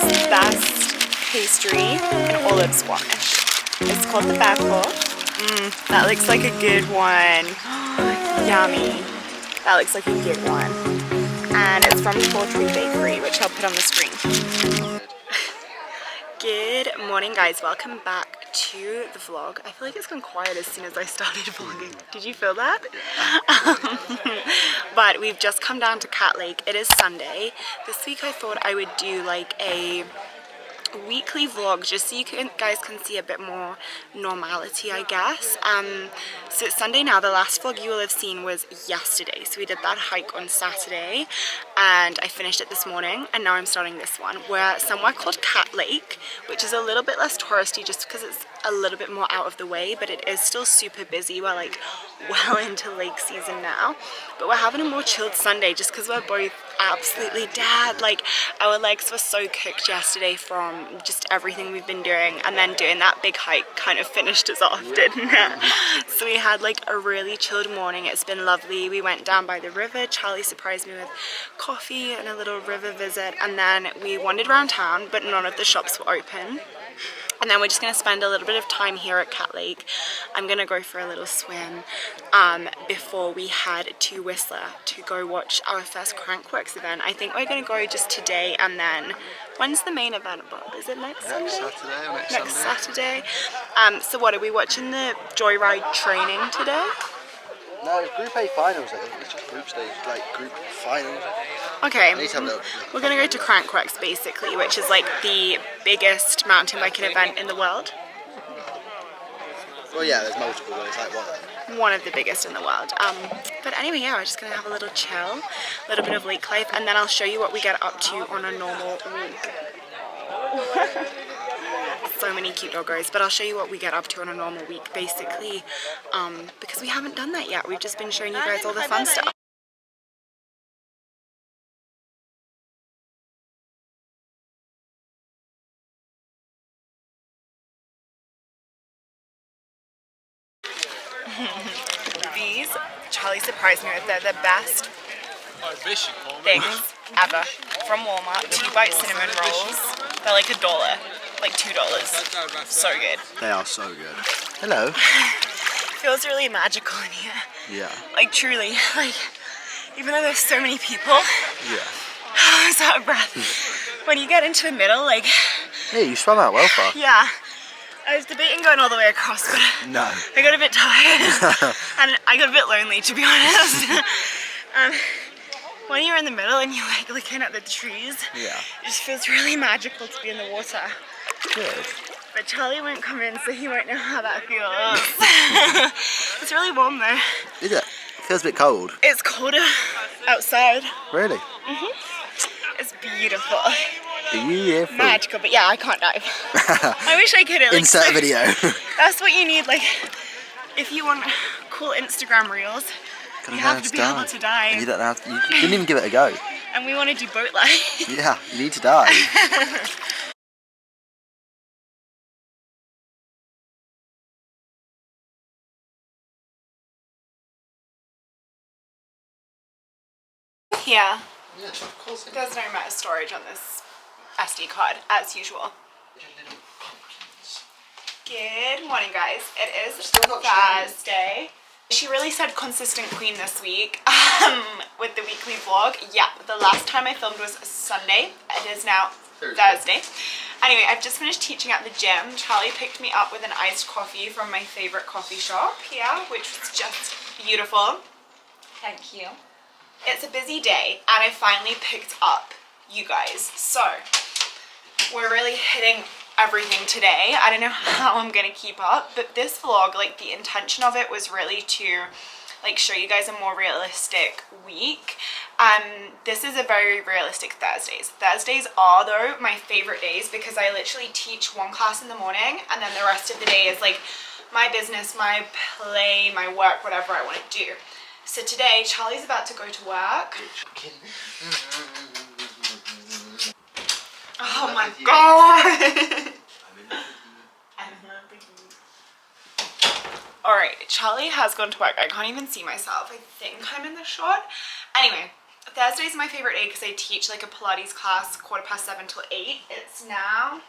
Australia's best pastry in olive Squamish. It's called the Bagel. That looks like a good one. Yummy. That looks like a good one. And it's from Poultry Bakery, which I'll put on the screen. Good morning, guys. Welcome back to the vlog. I feel like it's gone quiet as soon as I started vlogging. Did you feel that? But we've just come down to Cat Lake. It is Sunday. This week I thought I would do like a weekly vlog just so you guys can see a bit more normality, I guess. So it's Sunday now. The last vlog you will have seen was yesterday, so we did that hike on Saturday and I finished it this morning, and now I'm starting this one. We're somewhere called Cat Lake, which is a little bit less touristy just because it's a little bit more out of the way, but it is still super busy. We're like well into lake season now, but we're having a more chilled Sunday just because we're both absolutely dead. Like, our legs were so cooked yesterday from just everything we've been doing, and then doing that big hike kind of finished us off, didn't it? So we had like a really chilled morning. It's been lovely. We went down by the river. Charlie surprised me with coffee and a little river visit, and then we wandered around town, but none of the shops were open. And then we're just going to spend a little bit of time here at Cat Lake. I'm going to go for a little swim before we head to Whistler to go watch our first Crankworks event. I think we're going to go just today, and then when's the main event, Bob? Is it next Sunday? Saturday or next Saturday. So what, are we watching the Joyride training today? No, it's Group A finals, I think. It's just group stage, like group finals. Okay, I need to have a look. We're going to go to Crankworks basically, which is like the biggest mountain biking event in the world. Well, yeah, there's multiple, but it's like one of them. One of the biggest in the world. But anyway, yeah, we're just going to have a little chill, a little bit of lake life, and then I'll show you what we get up to on a normal week. So many cute doggos, but I'll show you what we get up to on a normal week basically, because we haven't done that yet. We've just been showing you guys all the fun stuff. These, Charlie surprised me with, they're the best things ever from Walmart. 2-bite cinnamon rolls. They're like $1, like $2. So good. They are so good. Hello. Feels really magical in here. Yeah. Like truly, like even though there's so many people. Yeah. I was out of breath. When you get into the middle, like. Hey, you swam out well far. Yeah. I was debating going all the way across, but no. I got a bit tired and I got a bit lonely, to be honest. When you're in the middle and you're like looking at the trees, yeah, it just feels really magical to be in the water. Good. But Charlie won't come in, so he won't know how that feels. It's really warm though. Is it? It feels a bit cold. It's colder outside. Really? It's beautiful. Beautiful. Magical, but yeah, I can't dive. I wish I could. Insert video. That's what you need, like, if you want cool Instagram reels, you have to be able to dive. You don't have to, you didn't even give it a go. And we want to do boat life. Yeah, you need to dive. Yeah. Yeah, of course. There's no amount of storage on this SD card, as usual. Good morning, guys. It is Thursday. She really said consistent queen this week with the weekly vlog. Yeah, the last time I filmed was Sunday. It is now Thursday. Anyway, I've just finished teaching at the gym. Charlie picked me up with an iced coffee from my favorite coffee shop here, which was just beautiful. Thank you. It's a busy day and I finally picked up you guys. So we're really hitting everything today. I don't know how I'm gonna keep up, but this vlog, like the intention of it was really to like show you guys a more realistic week. This is a very realistic Thursdays. Thursdays are though my favorite days because I literally teach one class in the morning and then the rest of the day is like my business, my play, my work, whatever I want to do. So today, Charlie's about to go to work. Oh my god! Alright, Charlie has gone to work. I can't even see myself. I think I'm in the shot. Anyway, Thursday's my favorite day because I teach like a Pilates class 7:15 till 8. It's now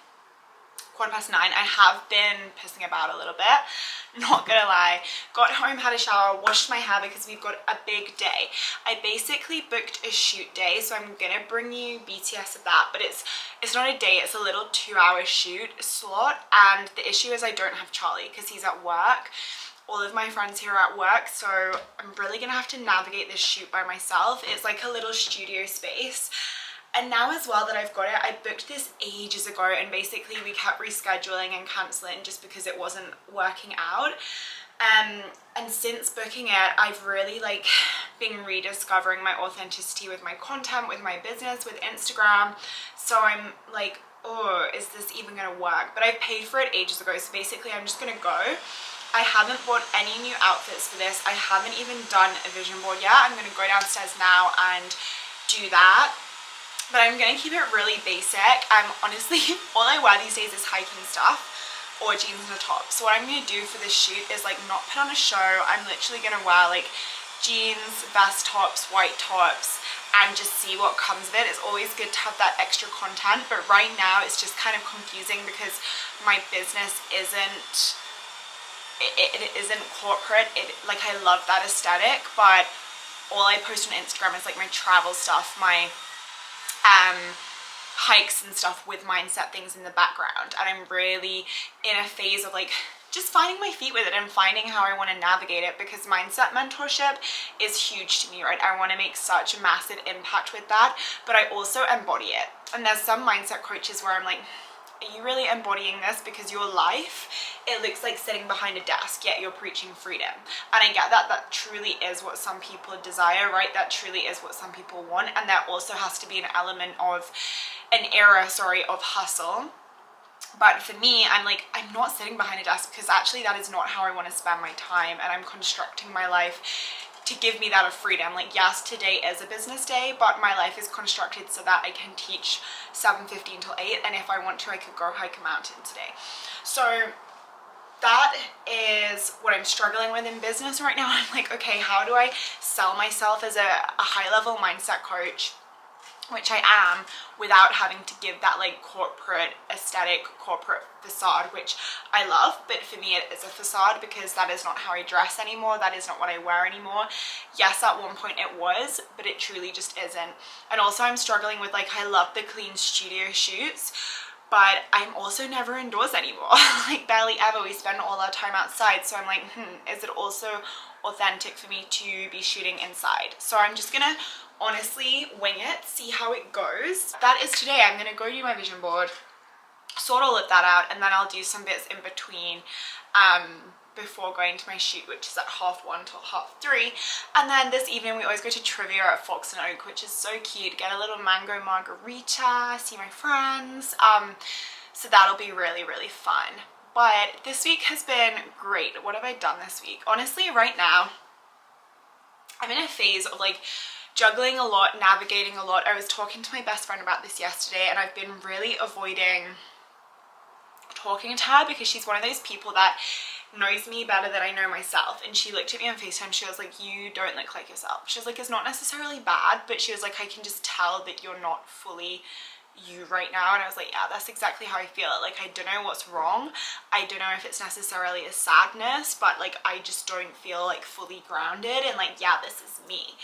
9:15. I have been pissing about a little bit, not gonna lie. Got home, had a shower, washed my hair because we've got a big day. I basically booked a shoot day, so I'm gonna bring you BTS of that, but it's not a day, it's a little 2-hour shoot slot, and the issue is I don't have Charlie because he's at work. All of my friends here are at work, so I'm really gonna have to navigate this shoot by myself. It's like a little studio space. And now as well that I've got it, I booked this ages ago, and basically we kept rescheduling and cancelling just because it wasn't working out. And since booking it, I've really like been rediscovering my authenticity with my content, with my business, with Instagram. So I'm like, oh, is this even gonna work? But I paid for it ages ago, so basically I'm just gonna go. I haven't bought any new outfits for this. I haven't even done a vision board yet. I'm gonna go downstairs now and do that. But I'm gonna keep it really basic. Honestly, all I wear these days is hiking stuff or jeans and a top. So what I'm gonna do for this shoot is like not put on a show. I'm literally gonna wear like jeans, vest tops, white tops, and just see what comes of it. It's always good to have that extra content, but right now it's just kind of confusing because my business isn't corporate. Like I love that aesthetic, but all I post on Instagram is like my travel stuff, my hikes and stuff with mindset things in the background, and I'm really in a phase of like just finding my feet with it and finding how I want to navigate it, because mindset mentorship is huge to me, right? I want to make such a massive impact with that, but I also embody it. And there's some mindset coaches where I'm like, are you really embodying this? Because your life, it looks like sitting behind a desk, yet you're preaching freedom. And I get that that truly is what some people desire, right? That truly is what some people want. And there also has to be an element of of hustle. But for me, I'm like, I'm not sitting behind a desk because actually that is not how I want to spend my time. And I'm constructing my life to give me that of freedom. Like, yes, today is a business day, but my life is constructed so that I can teach 7:15 till 8, and if I want to, I could go hike a mountain today. So that is what I'm struggling with in business right now. I'm like, okay, how do I sell myself as a high-level mindset coach, which I am, without having to give that like corporate aesthetic, corporate facade, which I love, but for me it is a facade because that is not how I dress anymore. That is not what I wear anymore. Yes, at one point it was, but it truly just isn't. And also I'm struggling with like, I love the clean studio shoots, but I'm also never indoors anymore. Like barely ever. We spend all our time outside. So I'm like, is it also authentic for me to be shooting inside? So I'm just gonna honestly wing it, see how it goes. That is today. I'm gonna go do my vision board, sort all of that out, and then I'll do some bits in between before going to my shoot, which is at 1:30 till 3:30. And then this evening we always go to trivia at Fox and Oak, which is so cute. Get a little mango margarita, see my friends. So that'll be really, really fun. But this week has been great. What have I done this week? Honestly, right now, I'm in a phase of like juggling a lot, navigating a lot. I was talking to my best friend about this yesterday, and I've been really avoiding talking to her because she's one of those people that knows me better than I know myself. And she looked at me on FaceTime, she was like, you don't look like yourself. She was like, it's not necessarily bad, but she was like, I can just tell that you're not fully you right now. And I was like, yeah, that's exactly how I feel. Like, I don't know what's wrong. I don't know if it's necessarily a sadness, but like, I just don't feel like fully grounded and like, yeah, this is me.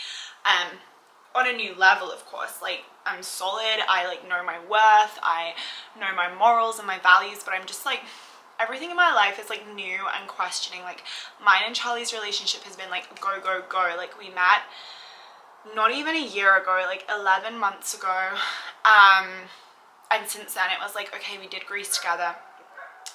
On a new level, of course, like I'm solid, I like know my worth, I know my morals and my values, but I'm just like, everything in my life is like new and questioning. Like mine and Charlie's relationship has been like go, go, go. Like we met not even a year ago, like 11 months ago. And since then it was like, okay, we did Greece together.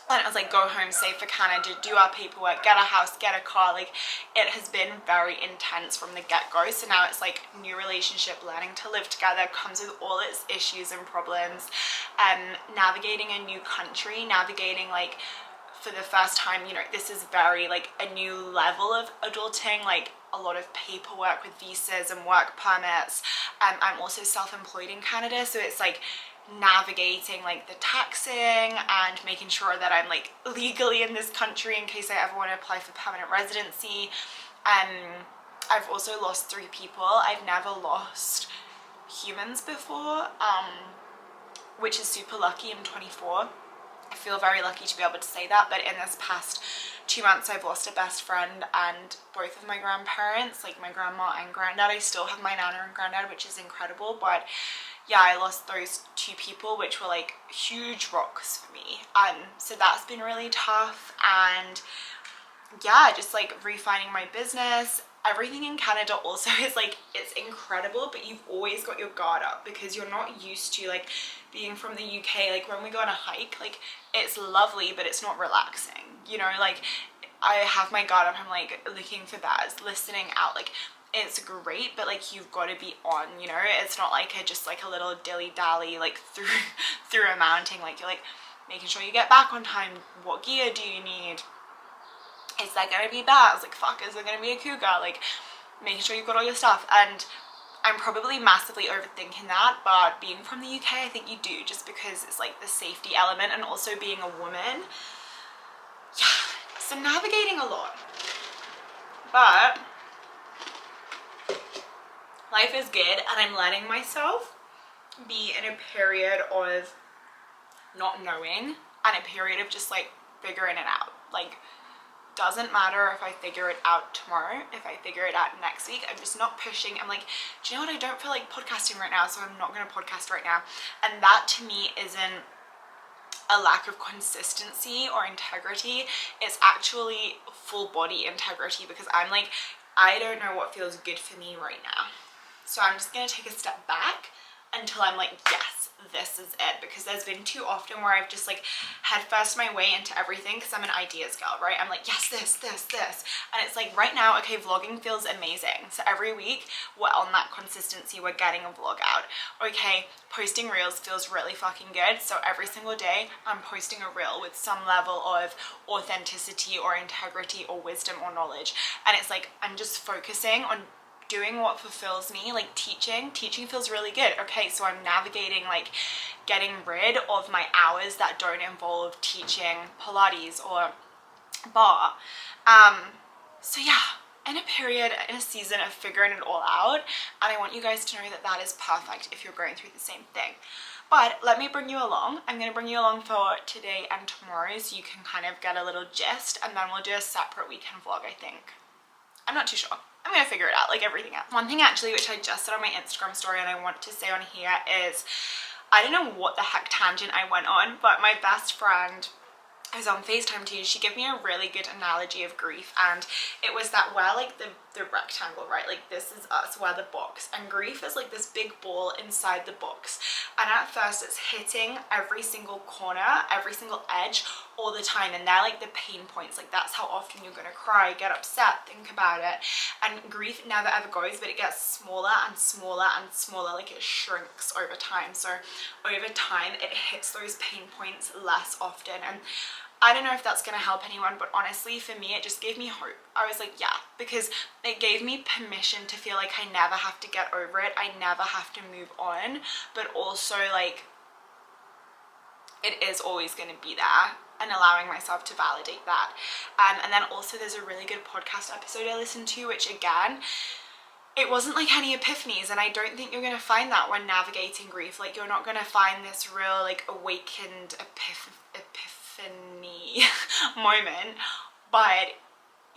And it was like, go home, save for Canada, do our paperwork, get a house, get a car. Like it has been very intense from the get-go. So now it's like new relationship, learning to live together, comes with all its issues and problems. Navigating a new country, navigating like for the first time, you know, this is very like a new level of adulting, like a lot of paperwork with visas and work permits. I'm also self-employed in Canada, so it's like navigating like the taxing and making sure that I'm like legally in this country in case I ever want to apply for permanent residency. I've also lost 3 people. I've never lost humans before, which is super lucky. I'm 24. I feel very lucky to be able to say that, but in this past 2 months I've lost a best friend and both of my grandparents, like my grandma and granddad. I still have my nana and granddad, which is incredible, but yeah, I lost those 2 people, which were like huge rocks for me. So that's been really tough. And yeah, just like refining my business. Everything in Canada also is like, it's incredible, but you've always got your guard up because you're not used to like being from the UK. Like when we go on a hike, like it's lovely, but it's not relaxing, you know, like I have my guard up. I'm like looking for bars, listening out, like it's great, but like you've got to be on, you know. It's not like just like a little dilly dally like through a mountain. Like you're like making sure you get back on time. What gear do you need? Is there gonna be bats? Like fuck, is there gonna be a cougar? Like making sure you've got all your stuff. And I'm probably massively overthinking that, but being from the UK, I think you do, just because it's like the safety element and also being a woman. Yeah, so navigating a lot, but life is good, and I'm letting myself be in a period of not knowing and a period of just like figuring it out. Like, doesn't matter if I figure it out tomorrow, if I figure it out next week. I'm just not pushing. I'm like, do you know what, I don't feel like podcasting right now, so I'm not going to podcast right now. And that to me isn't a lack of consistency or integrity. It's actually full body integrity, because I'm like, I don't know what feels good for me right now. So I'm just going to take a step back until I'm like, yes, this is it. Because there's been too often where I've just like head first my way into everything, because I'm an ideas girl, right? I'm like, yes, this. And it's like right now, okay, vlogging feels amazing. So every week we're on that consistency, we're getting a vlog out. Okay, posting reels feels really fucking good. So every single day I'm posting a reel with some level of authenticity or integrity or wisdom or knowledge. And it's like, I'm just focusing on doing what fulfills me. Like teaching feels really good. Okay, so I'm navigating like getting rid of my hours that don't involve teaching Pilates or bar. So yeah, in a period, in a season of figuring it all out, and I want you guys to know that that is perfect if you're going through the same thing. But let me bring you along. I'm going to bring you along for today and tomorrow, so you can kind of get a little gist, and then we'll do a separate weekend vlog, I think. I'm not too sure. I'm gonna figure it out like everything else. One thing actually, which I just said on my Instagram story and I want to say on here, is I don't know what the heck tangent I went on, but my best friend, I was on FaceTime too, she gave me a really good analogy of grief, and it was that we're like the rectangle, right? Like this is us, we're the box, and grief is like this big ball inside the box. And at first it's hitting every single corner, every single edge all the time, and they're like the pain points. Like that's how often you're gonna cry, get upset, think about it. And grief never ever goes, but it gets smaller and smaller and smaller, like it shrinks over time. So over time it hits those pain points less often. And I don't know if that's going to help anyone, but honestly for me it just gave me hope. I was like, yeah, because it gave me permission to feel like I never have to get over it, I never have to move on, but also like it is always going to be there, and allowing myself to validate that. And then also there's a really good podcast episode I listened to, which again, it wasn't like any epiphanies, and I don't think you're going to find that when navigating grief. Like you're not going to find this real like awakened epiphany moment, but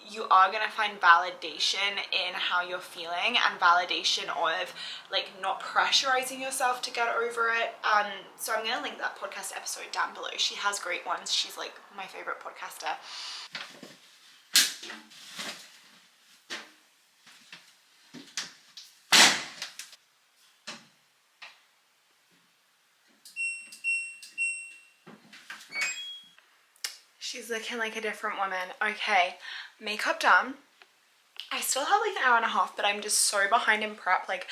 you are going to find validation in how you're feeling, and validation of like not pressurizing yourself to get over it. So I'm going to link that podcast episode down below. She has great ones. She's like my favorite podcaster. She's looking like a different woman. Okay, makeup done. I still have like an hour and a half, but I'm just so behind in prep. Like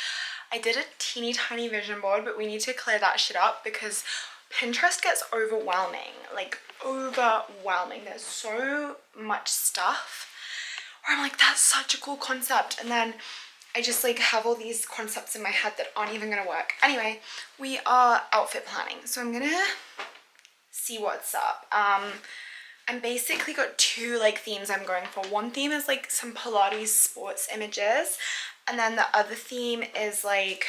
I did a teeny tiny vision board, but we need to clear that shit up because Pinterest gets overwhelming, like overwhelming. There's so much stuff where I'm like, that's such a cool concept, and then I just like have all these concepts in my head that aren't even gonna work. Anyway, we are outfit planning, so I'm gonna see what's up. I'm basically got two like themes I'm going for. One theme is like some Pilates sports images, and then the other theme is like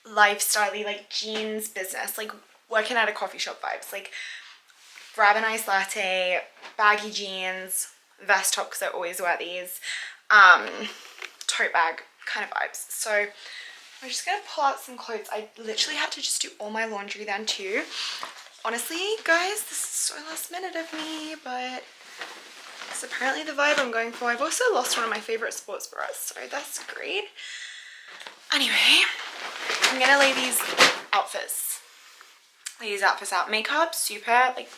lifestyle-y, like jeans business, like working at a coffee shop vibes, like grab an iced latte, baggy jeans, vest top because I always wear these, tote bag kind of vibes. So I'm just gonna pull out some clothes. I literally had to just do all my laundry then too. Honestly, guys, this is so last minute of me, but it's apparently the vibe I'm going for. I've also lost one of my favorite sports bras, so that's great. Anyway, I'm gonna lay these outfits out. Makeup, super, like,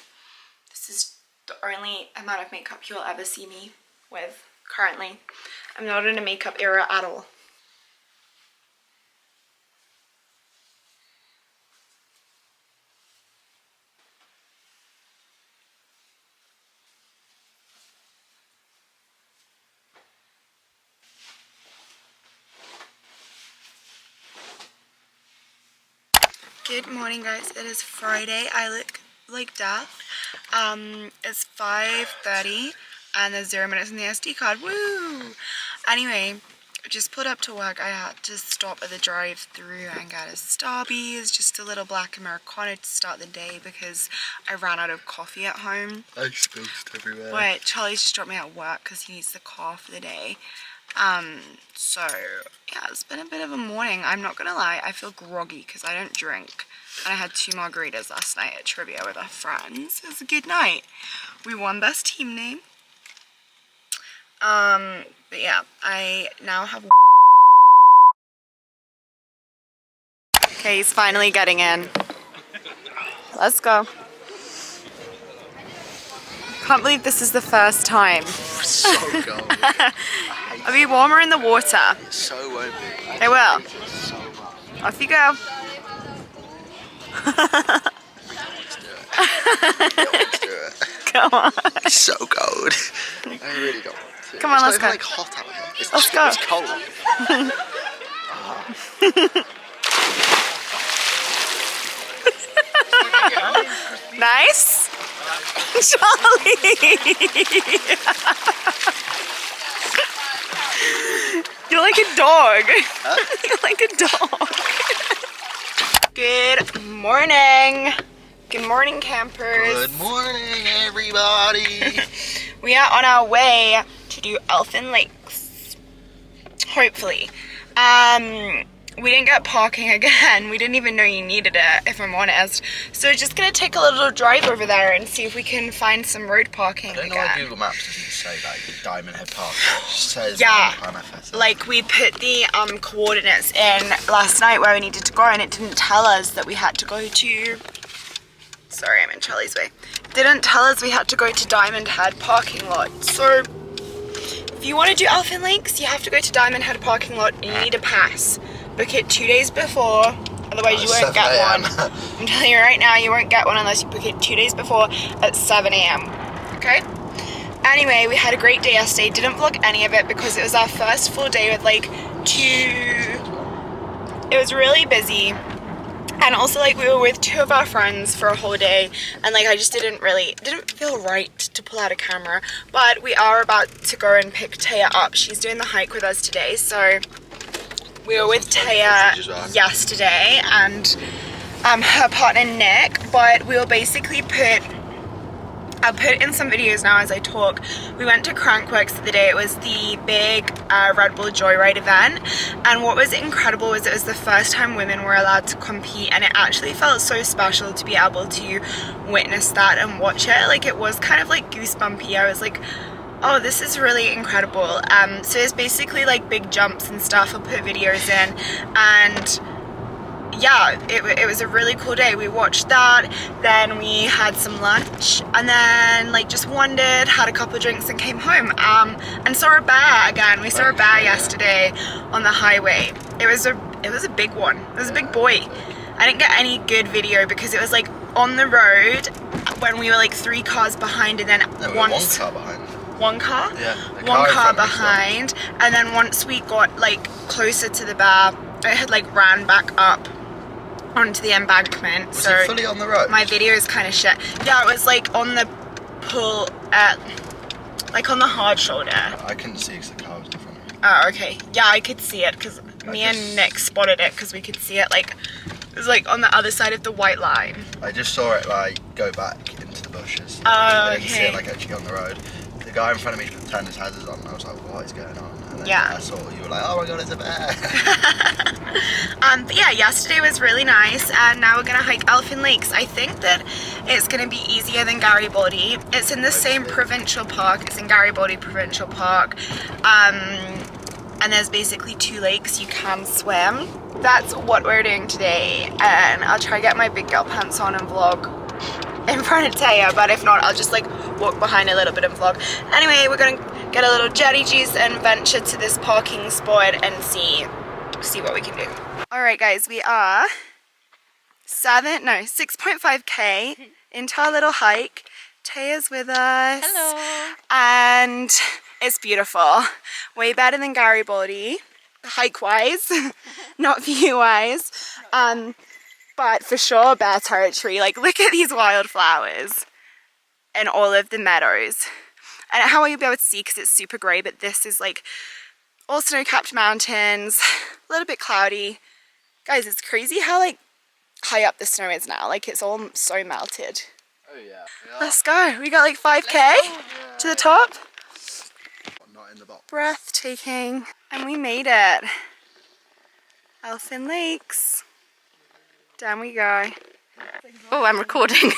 this is the only amount of makeup you'll ever see me with currently. I'm not in a makeup era at all. Good morning, guys. It is Friday. I look like death. It's 5:30 and there's 0 minutes in the SD card. Woo! Anyway, just pulled up to work. I had to stop at the drive-thru and get a Starbucks, just a little black Americano to start the day because I ran out of coffee at home. I spilled everywhere. Wait, Charlie's just dropped me at work because he needs the car for the day. So yeah, it's been a bit of a morning. I'm not gonna lie, I feel groggy because I don't drink. And I had 2 margaritas last night at trivia with our friends. It was a good night. We won best team name. But yeah, I now have. Okay, he's finally getting in. Let's go. Can't believe this is the first time. So cold. I'll be warmer in the water. It so won't be. It will. So much. Off you go. Let's do it. Let's do it. Come on. It's so cold. I really don't want to. Come on, it's let's not go. even like hot out here. It's Let's go. It's cold. Nice? Charlie! You're like a dog. Huh? You're like a dog. Good morning. Good morning, campers. Good morning, everybody. We are on our way to do Elfin Lakes. Hopefully. We didn't get parking again. We didn't even know you needed it, if I'm honest. So we're just gonna take a little drive over there and see if we can find some road parking I don't know again. why Google Maps doesn't say like Diamond Head Park. It just says Yeah, MFS. like we put the coordinates in last night where we needed to go, and it didn't tell us that we had to go to. Sorry, I'm in Charlie's way. It didn't tell us we had to go to Diamond Head parking lot. So if you want to do Elfin Lakes, you have to go to Diamond Head parking lot and you need a pass. Book it 2 days before, otherwise you won't get one. I'm telling you right now, you won't get one unless you book it 2 days before at 7 AM. Okay? Anyway, we had a great day yesterday. Didn't vlog any of it because it was our first full day with like it was really busy. And also like we were with 2 of our friends for a whole day, and like I just didn't feel right to pull out a camera. But we are about to go and pick Taya up. She's doing the hike with us today, so we were with Taya yesterday and her partner Nick, but we'll basically I'll put in some videos now as I talk. We went to Crankworks the day. It was the big Red Bull Joyride event, and what was incredible was it was the first time women were allowed to compete, and it actually felt so special to be able to witness that and watch it. Like it was kind of like goosebumpy. I was like, oh, this is really incredible. So it's basically like big jumps and stuff. I'll put videos in, and yeah, it was a really cool day. We watched that, then we had some lunch, and then like just wandered, had a couple of drinks and came home, and saw a bear again. We saw a bear yesterday on the highway. It was a big one. It was a big boy. I didn't get any good video because it was like on the road when we were like 3 cars behind, and then one car behind. One car? Yeah. One car behind, and then once we got like closer to the bear, it had like ran back up onto the embankment. Was it fully on the road? My video is kind of shit. Yeah, it was like on the pull at, like on the hard shoulder. I couldn't see because the car was in front of me. Oh, okay. Yeah, I could see it because me and Nick spotted it because we could see it like, it was like on the other side of the white line. I just saw it like go back into the bushes. Oh, I didn't see okay. it like actually on the road. The guy in front of me turned his hazards on and I was like, what is going on? And then Yeah. I saw you were like, oh my god, it's a bear. But yeah, yesterday was really nice and now we're gonna hike Elfin Lakes. I think that it's gonna be easier than Garibaldi. It's in the same provincial park. It's in Garibaldi Provincial Park. And there's basically 2 lakes you can swim. That's what we're doing today, and I'll try to get my big girl pants on and vlog in front of Taya, but if not, I'll just like walk behind a little bit and vlog. Anyway, we're gonna get a little jetty juice and venture to this parking spot and see what we can do. All right, guys, we are 6.5k into our little hike. Taya's with us. Hello. And it's beautiful. Way better than Garibaldi, hike-wise, not view-wise. But for sure, bear territory. Like, look at these wildflowers and all of the meadows. And how will you be able to see because it's super grey, but this is like all snow-capped mountains, a little bit cloudy. Guys, it's crazy how like high up the snow is now. Like, it's all so melted. Oh yeah. Let's go. We got like 5k to the top. Not in the box. Breathtaking. And we made it. Elfin Lakes. Down we go. Oh, I'm recording.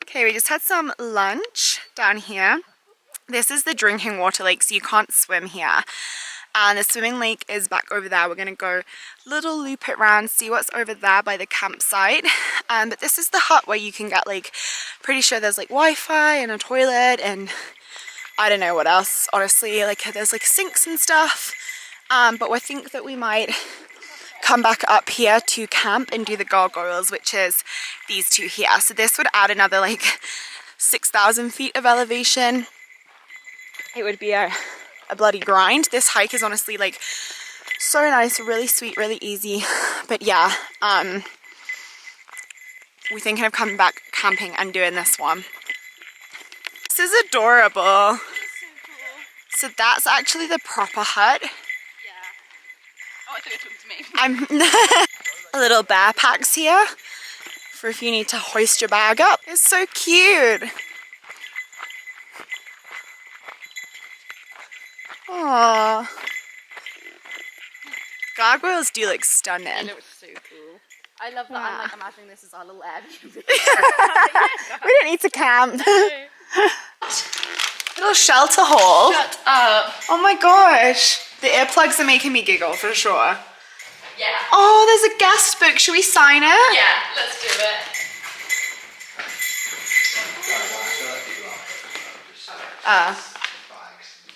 Okay, we just had some lunch down here. This is the drinking water lake, so you can't swim here. And the swimming lake is back over there. We're gonna go little loop it around, see what's over there by the campsite. But this is the hut where you can get like, pretty sure there's like Wi-Fi and a toilet and I don't know what else, honestly. Like there's like sinks and stuff. But we think that we might come back up here to camp and do the gargoyles, which is these 2 here. So this would add another like 6,000 feet of elevation. It would be a bloody grind. This hike is honestly like so nice, really sweet, really easy. But yeah, we're thinking of coming back camping and doing this one. This is adorable. So that's actually the proper hut. Oh, I thought you were talking to me. A little bear packs here for if you need to hoist your bag up. It's so cute. Aww. Gargoyles do look stunning. It looks so cool. I love that. I'm like imagining this is our little Airbnb. We don't need to camp. Little shelter hole. Shut up. Oh my gosh. The earplugs are making me giggle for sure. Yeah. Oh, there's a guest book. Should we sign it? Yeah, let's do it.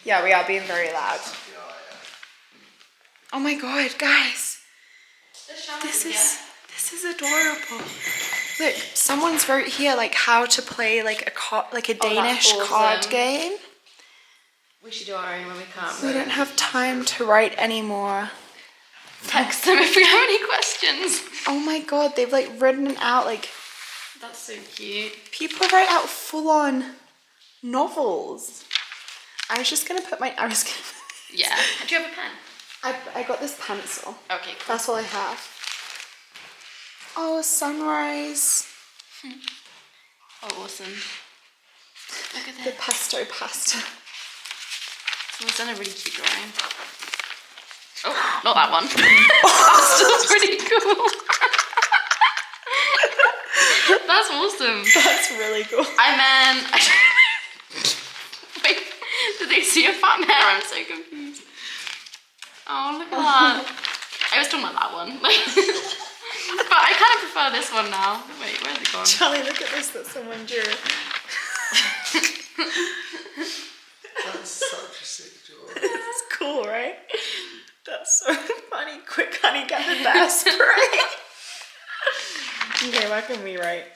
Yeah, we are being very loud. Oh my god, guys. This is adorable. Look, someone's wrote here like how to play like a Danish awesome. card game. We should do our own when we come. We don't have time to write anymore. Text them if we have any questions. Oh my god, they've like written it out like That's so cute. people write out full-on novels. I was gonna Yeah. Do you have a pen? I got this pencil. Okay, cool. That's all I have. Oh, sunrise. Oh, awesome. Look at The this. pesto pasta. Someone's done a really cute drawing. Oh, not that one. That's still pretty cool. That's awesome. That's really cool. I meant... Wait, did they see a fat mare? I'm so confused. Oh, look at that. I was talking about that one. But I kind of prefer this one now. Wait, where's it gone? Charlie, look at this that someone drew. That's such a sick drawing. This is cool, right? That's so funny. Quick, honey, get the bear spray. Okay, what can we write?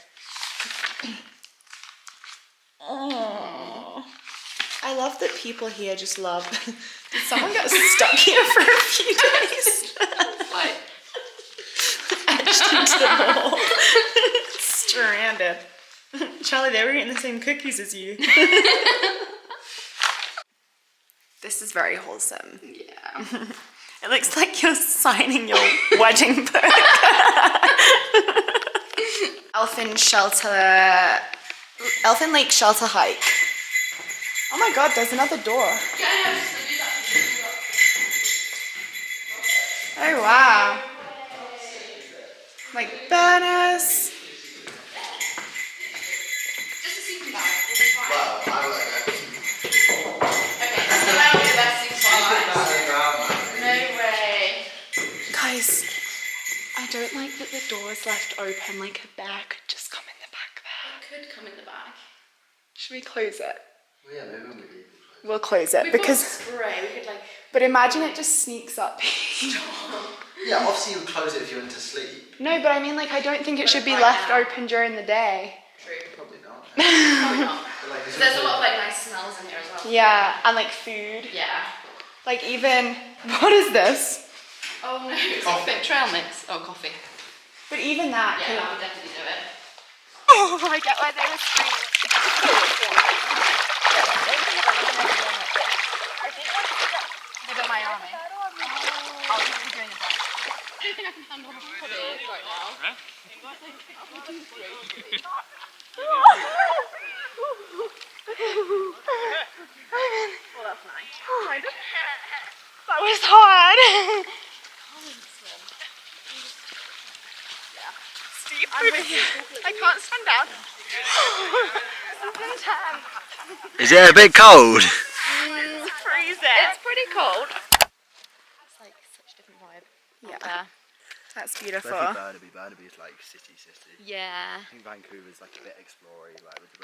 Oh. love that people here just love. Did someone get stuck here for a few days? Like, Etched into the wall. Stranded. Charlie, they were eating the same cookies as you. This is very wholesome. yeah. It looks like you're signing your wedding book. Elfin Lake shelter hike. Oh my god, there's another door. Oh wow. Like burners. Just a sleeping bag. Wow, I like that. Okay, so that would be the best thing for No way. Guys, I don't like that the door is left open, like a bear could just come in the back there. It could come in the back. Should we close it? Well, yeah, maybe we'll leave. We'll close it We've because. got spray. We could like. But imagine it just sneaks up. Yeah, obviously you would close it if you went to sleep. No, but I mean, like, I don't think it should be right left now. open during the day. True. Probably not. Probably not. But, like, There's a lot of like nice smells in here as well. Yeah, and like food. Yeah. Like even, what is this? Oh no, it's like fit trail mix. Oh, coffee. But even that. Yeah, I would definitely do it. Oh, I get why they were screaming. Give my army. I'll just be doing a bunch. Do you think I can handle coffee right now? Well, that's nice. That was hard. Steep. I can't stand down. This is intense. Is it a bit cold? It's freezing. It's pretty cold. It's like such a different vibe. Yeah. That's beautiful. Burnaby is like city. Yeah. I think Vancouver's like a bit exploring, like with the